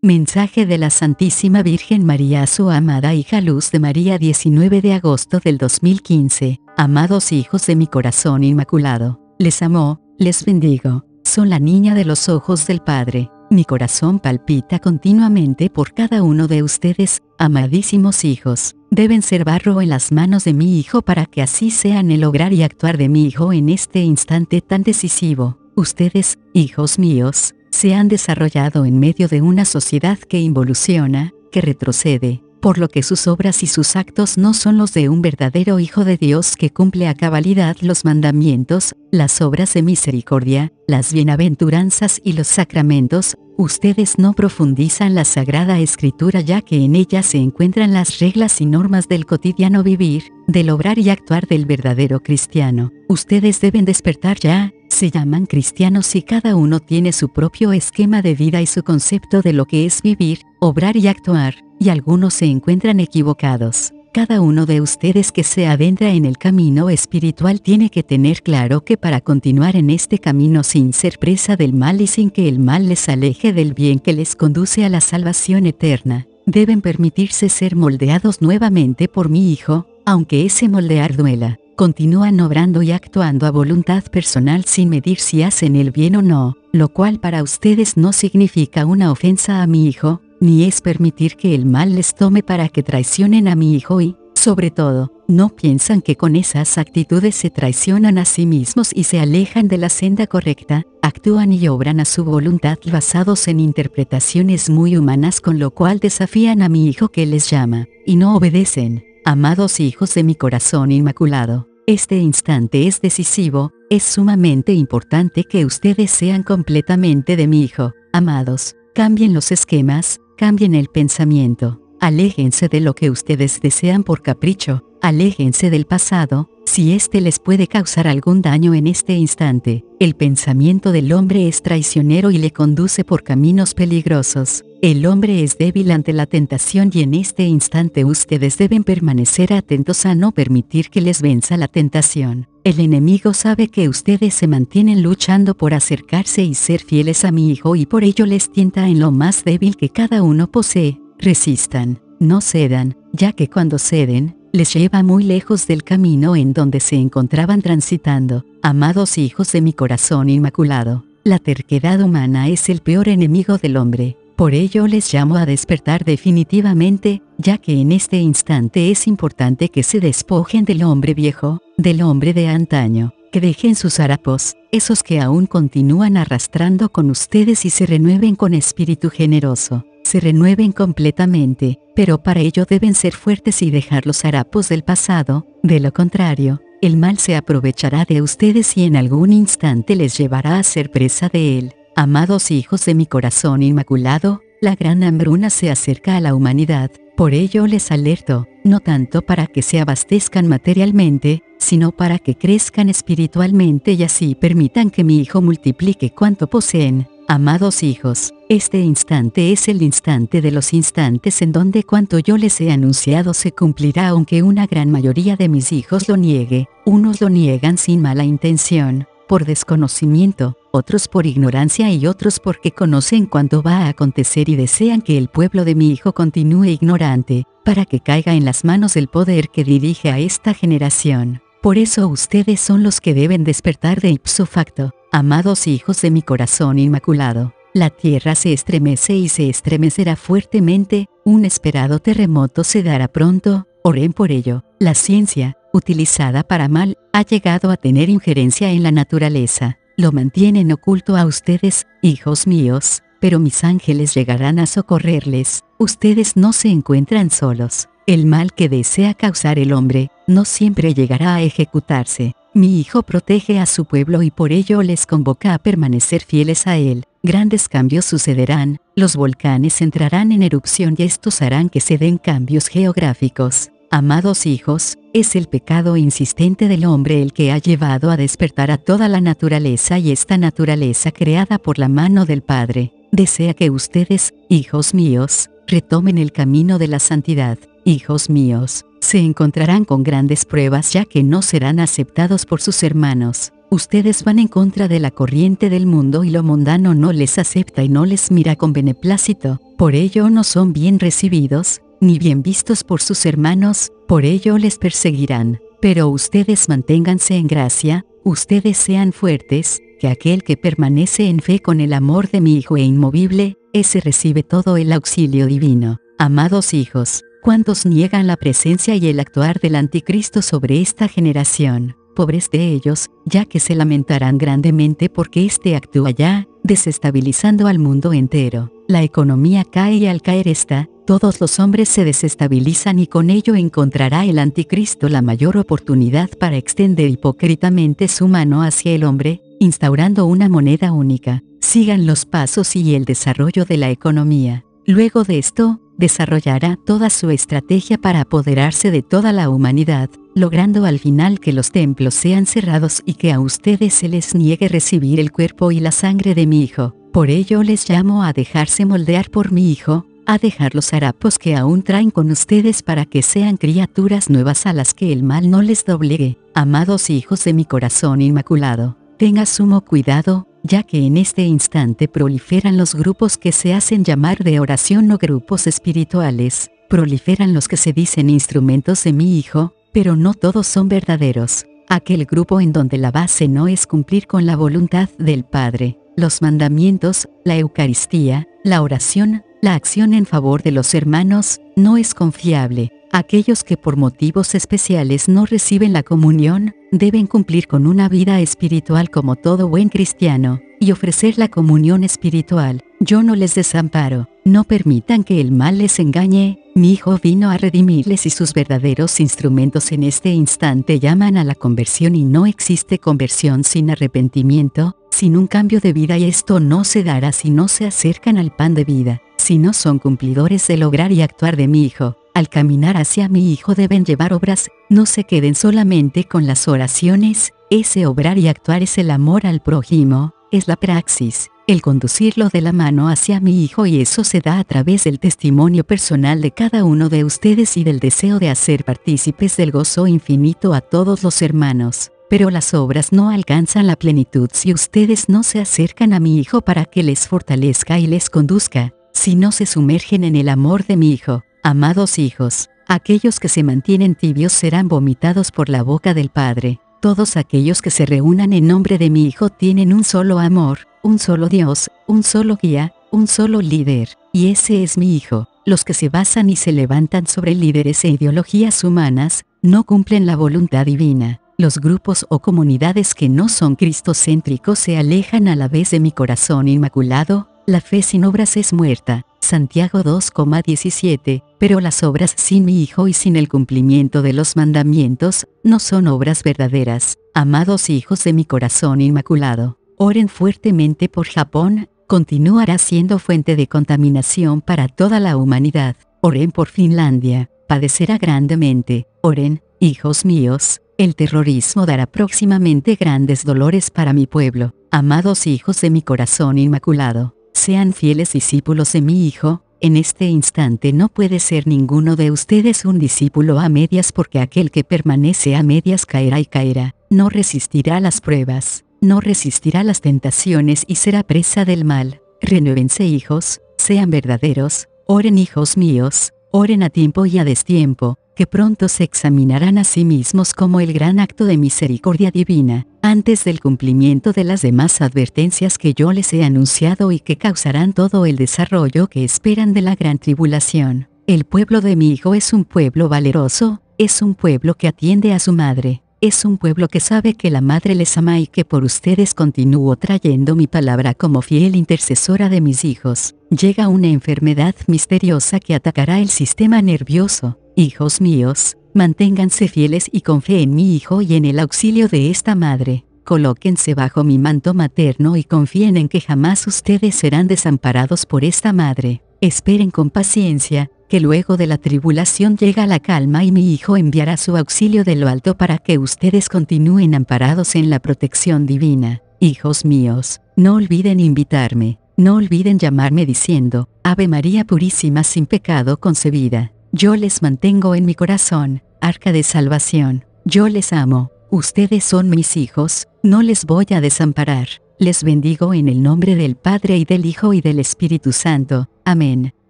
Mensaje de la Santísima Virgen María a su amada hija Luz de María, 19 de agosto del 2015. Amados hijos de mi corazón inmaculado, les amo, les bendigo. Son la niña de los ojos del Padre. Mi corazón palpita continuamente por cada uno de ustedes, amadísimos hijos. Deben ser barro en las manos de mi Hijo para que así sean el obrar y actuar de mi Hijo en este instante tan decisivo. Ustedes, hijos míos, se han desarrollado en medio de una sociedad que involuciona, que retrocede, por lo que sus obras y sus actos no son los de un verdadero Hijo de Dios que cumple a cabalidad los mandamientos, las obras de misericordia, las bienaventuranzas y los sacramentos. Ustedes no profundizan la Sagrada Escritura, ya que en ella se encuentran las reglas y normas del cotidiano vivir, del obrar y actuar del verdadero cristiano. Ustedes deben despertar ya. Se llaman cristianos y cada uno tiene su propio esquema de vida y su concepto de lo que es vivir, obrar y actuar, y algunos se encuentran equivocados. Cada uno de ustedes que se adentra en el camino espiritual tiene que tener claro que para continuar en este camino sin ser presa del mal y sin que el mal les aleje del bien que les conduce a la salvación eterna, deben permitirse ser moldeados nuevamente por mi Hijo, aunque ese moldear duela. Continúan obrando y actuando a voluntad personal sin medir si hacen el bien o no, lo cual para ustedes no significa una ofensa a mi Hijo, ni es permitir que el mal les tome para que traicionen a mi Hijo y, sobre todo, no piensan que con esas actitudes se traicionan a sí mismos y se alejan de la senda correcta. Actúan y obran a su voluntad basados en interpretaciones muy humanas, con lo cual desafían a mi Hijo que les llama, y no obedecen. Amados hijos de mi corazón inmaculado, este instante es decisivo, es sumamente importante que ustedes sean completamente de mi Hijo. Amados, cambien los esquemas, cambien el pensamiento, aléjense de lo que ustedes desean por capricho, aléjense del pasado, si éste les puede causar algún daño en este instante. El pensamiento del hombre es traicionero y le conduce por caminos peligrosos. El hombre es débil ante la tentación y en este instante ustedes deben permanecer atentos a no permitir que les venza la tentación. El enemigo sabe que ustedes se mantienen luchando por acercarse y ser fieles a mi Hijo y por ello les tienta en lo más débil que cada uno posee. Resistan, no cedan, ya que cuando ceden, les lleva muy lejos del camino en donde se encontraban transitando. Amados hijos de mi corazón inmaculado, la terquedad humana es el peor enemigo del hombre. Por ello les llamo a despertar definitivamente, ya que en este instante es importante que se despojen del hombre viejo, del hombre de antaño, que dejen sus harapos, esos que aún continúan arrastrando con ustedes y se renueven con espíritu generoso. Se renueven completamente, pero para ello deben ser fuertes y dejar los harapos del pasado. De lo contrario, el mal se aprovechará de ustedes y en algún instante les llevará a ser presa de él. Amados hijos de mi corazón inmaculado, la gran hambruna se acerca a la humanidad. Por ello les alerto, no tanto para que se abastezcan materialmente, sino para que crezcan espiritualmente y así permitan que mi Hijo multiplique cuanto poseen. Amados hijos, este instante es el instante de los instantes en donde cuanto yo les he anunciado se cumplirá, aunque una gran mayoría de mis hijos lo niegue. Unos lo niegan sin mala intención, por desconocimiento, otros por ignorancia y otros porque conocen cuánto va a acontecer y desean que el pueblo de mi Hijo continúe ignorante, para que caiga en las manos del poder que dirige a esta generación. Por eso ustedes son los que deben despertar de ipso facto. Amados hijos de mi corazón inmaculado, la tierra se estremece y se estremecerá fuertemente, un esperado terremoto se dará pronto, oren por ello. La ciencia, utilizada para mal, ha llegado a tener injerencia en la naturaleza. Lo mantienen oculto a ustedes, hijos míos, pero mis ángeles llegarán a socorrerles. Ustedes no se encuentran solos. El mal que desea causar el hombre, no siempre llegará a ejecutarse. Mi Hijo protege a su pueblo y por ello les convoca a permanecer fieles a él. Grandes cambios sucederán, los volcanes entrarán en erupción y estos harán que se den cambios geográficos. Amados hijos, es el pecado insistente del hombre el que ha llevado a despertar a toda la naturaleza y esta naturaleza creada por la mano del Padre desea que ustedes, hijos míos, retomen el camino de la santidad. Hijos míos, se encontrarán con grandes pruebas ya que no serán aceptados por sus hermanos. Ustedes van en contra de la corriente del mundo y lo mundano no les acepta y no les mira con beneplácito. por ello no son bien recibidos, ni bien vistos por sus hermanos, por ello les perseguirán. Pero ustedes manténganse en gracia, ustedes sean fuertes, que aquel que permanece en fe con el amor de mi Hijo e inmovible, ese recibe todo el auxilio divino. Amados hijos, ¿cuántos niegan la presencia y el actuar del anticristo sobre esta generación? Pobres de ellos, ya que se lamentarán grandemente porque éste actúa ya, desestabilizando al mundo entero. La economía cae y al caer esta, todos los hombres se desestabilizan y con ello encontrará el anticristo la mayor oportunidad para extender hipócritamente su mano hacia el hombre, instaurando una moneda única. Sigan los pasos y el desarrollo de la economía. Luego de esto, desarrollará toda su estrategia para apoderarse de toda la humanidad, logrando al final que los templos sean cerrados y que a ustedes se les niegue recibir el cuerpo y la sangre de mi Hijo. Por ello les llamo a dejarse moldear por mi Hijo, a dejar los harapos que aún traen con ustedes para que sean criaturas nuevas a las que el mal no les doblegue. Amados hijos de mi corazón inmaculado, tenga sumo cuidado, ya que en este instante proliferan los grupos que se hacen llamar de oración o grupos espirituales, proliferan los que se dicen instrumentos de mi Hijo, pero no todos son verdaderos. Aquel grupo en donde la base no es cumplir con la voluntad del Padre, los mandamientos, la Eucaristía, la oración, la acción en favor de los hermanos, no es confiable. Aquellos que por motivos especiales no reciben la comunión, deben cumplir con una vida espiritual como todo buen cristiano, y ofrecer la comunión espiritual. Yo no les desamparo, no permitan que el mal les engañe, mi Hijo vino a redimirles y sus verdaderos instrumentos en este instante llaman a la conversión y no existe conversión sin arrepentimiento, sin un cambio de vida y esto no se dará si no se acercan al pan de vida, si no son cumplidores del obrar y actuar de mi Hijo. Al caminar hacia mi Hijo deben llevar obras, no se queden solamente con las oraciones, ese obrar y actuar es el amor al prójimo, es la praxis, el conducirlo de la mano hacia mi Hijo y eso se da a través del testimonio personal de cada uno de ustedes y del deseo de hacer partícipes del gozo infinito a todos los hermanos. Pero las obras no alcanzan la plenitud si ustedes no se acercan a mi Hijo para que les fortalezca y les conduzca, si no se sumergen en el amor de mi Hijo. Amados hijos, aquellos que se mantienen tibios serán vomitados por la boca del Padre. Todos aquellos que se reúnan en nombre de mi Hijo tienen un solo amor, un solo Dios, un solo guía, un solo líder, y ese es mi Hijo. Los que se basan y se levantan sobre líderes e ideologías humanas, no cumplen la voluntad divina. Los grupos o comunidades que no son cristocéntricos se alejan a la vez de mi corazón inmaculado. La fe sin obras es muerta. Santiago 2,17, pero las obras sin mi Hijo y sin el cumplimiento de los mandamientos, no son obras verdaderas. Amados hijos de mi corazón inmaculado, oren fuertemente por Japón, continuará siendo fuente de contaminación para toda la humanidad. Oren por Finlandia, padecerá grandemente. Oren, hijos míos, el terrorismo dará próximamente grandes dolores para mi pueblo. Amados hijos de mi corazón inmaculado, sean fieles discípulos de mi Hijo. En este instante no puede ser ninguno de ustedes un discípulo a medias porque aquel que permanece a medias caerá y caerá, no resistirá las pruebas, no resistirá las tentaciones y será presa del mal. Renuévense hijos, sean verdaderos, oren hijos míos, oren a tiempo y a destiempo, que pronto se examinarán a sí mismos como el gran acto de misericordia divina, antes del cumplimiento de las demás advertencias que yo les he anunciado y que causarán todo el desarrollo que esperan de la gran tribulación. El pueblo de mi Hijo es un pueblo valeroso, es un pueblo que atiende a su madre, es un pueblo que sabe que la madre les ama y que por ustedes continúo trayendo mi palabra como fiel intercesora de mis hijos. Llega una enfermedad misteriosa que atacará el sistema nervioso. Hijos míos, manténganse fieles y con fe en mi Hijo y en el auxilio de esta madre. Colóquense bajo mi manto materno y confíen en que jamás ustedes serán desamparados por esta madre. Esperen con paciencia, que luego de la tribulación llega la calma y mi Hijo enviará su auxilio de lo alto para que ustedes continúen amparados en la protección divina. Hijos míos, no olviden invitarme, no olviden llamarme diciendo, Ave María Purísima sin pecado concebida. Yo les mantengo en mi corazón, arca de salvación. Yo les amo, ustedes son mis hijos, no les voy a desamparar. Les bendigo en el nombre del Padre y del Hijo y del Espíritu Santo. Amén.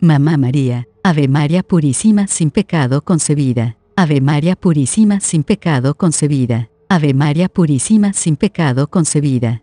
Mamá María, Ave María Purísima sin pecado concebida. Ave María Purísima sin pecado concebida. Ave María Purísima sin pecado concebida.